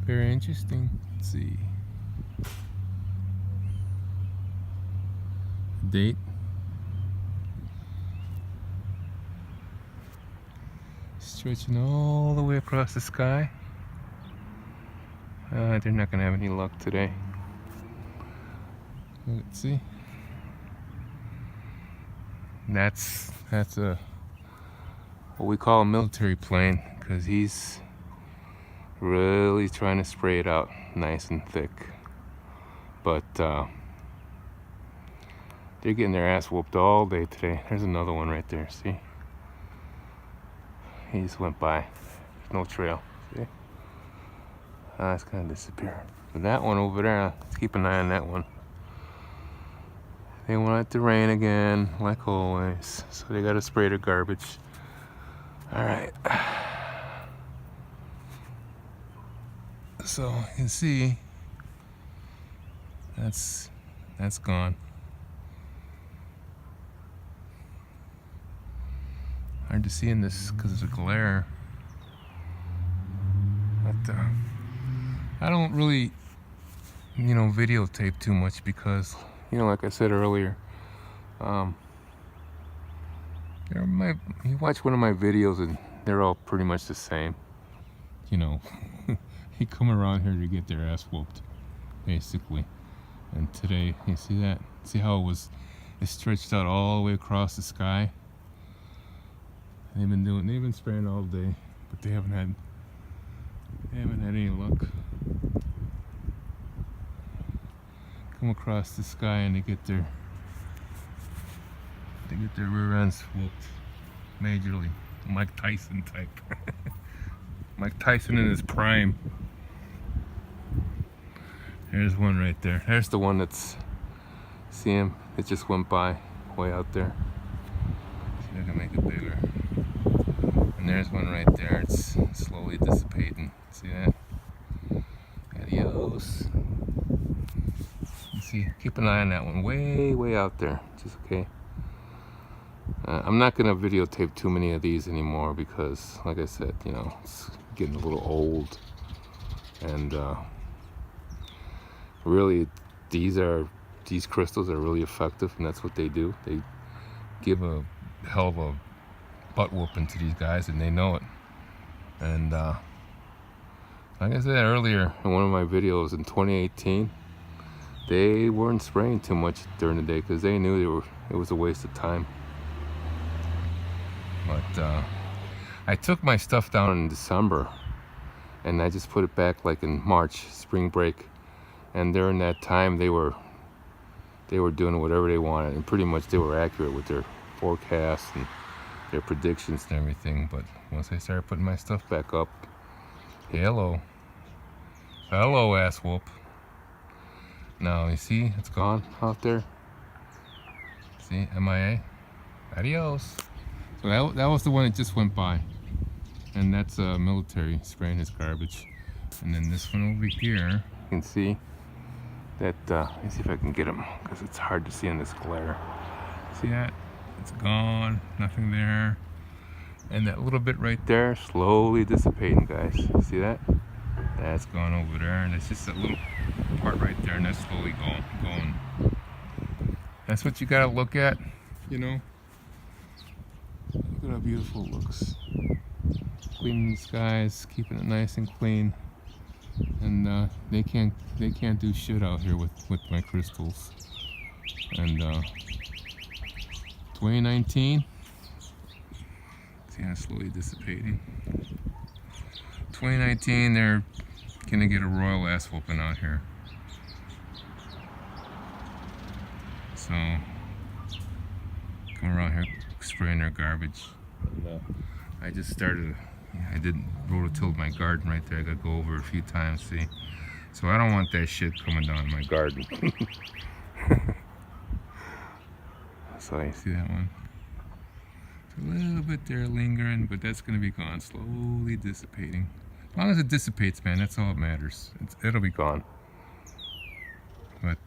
Very interesting. Let's see. Date. Stretching all the way across the sky. They're not gonna have any luck today. Let's see. That's a what we call a military plane, because he's really trying to spray it out nice and thick. But they're getting their ass whooped all day today. There's another one right there, see? He just went by. There's no trail, see? It's gonna disappear. But that one over there, let's keep an eye on that one. They want it to rain again, like always. So they gotta spray their garbage. Alright. So you can see that's gone. Hard to see in this because of the glare. But I don't really, videotape too much because, like I said earlier, you watch one of my videos and they're all pretty much the same. They come around here to get their ass whooped, basically. And today, you see that? See how it stretched out all the way across the sky? They've been spraying all day, but they haven't had any luck. Come across the sky and they get their rear ends whooped majorly. Mike Tyson type. Mike Tyson in his prime. There's one right there. There's the one see him? It just went by way out there. See if I can make it bigger. And there's one right there. It's slowly dissipating. See that? Adios. You see, keep an eye on that one. Way out there. Just okay. I'm not gonna videotape too many of these anymore because, like I said, it's getting a little old. And really, these crystals are really effective, and that's what they do. They give a hell of a butt whooping to these guys, and they know it. And like I said earlier in one of my videos in 2018, they weren't spraying too much during the day because they knew it was a waste of time. But I took my stuff down in December, and I just put it back like in March, spring break. And during that time, they were doing whatever they wanted, and pretty much they were accurate with their forecasts and their predictions and everything. But once I started putting my stuff back up, hello ass whoop. Now you see, it's gone out there. See, MIA. Adios. So that was the one that just went by, and that's military spraying his garbage. And then this one over here, you can see that. Let me see if I can get him because it's hard to see in this glare. See that? It's gone. Nothing there. And that little bit right there, slowly dissipating, guys. See that? That's gone over there, and it's just that little part right there, and that's slowly going. That's what you gotta look at, Look at how beautiful it looks. Cleaning the skies, keeping it nice and clean. And they can't do shit out here with my crystals. And 2019, see how it's slowly dissipating. 2019, they're gonna get a royal ass whooping out here. So come around here spraying their garbage. And, I just started. I did rototilled my garden right there. I gotta go over it a few times. See, so I don't want that shit coming down in my garden. So you see that one? It's a little bit there lingering, but that's gonna be gone, slowly dissipating. As long as it dissipates, man, that's all that matters. It'll be gone. But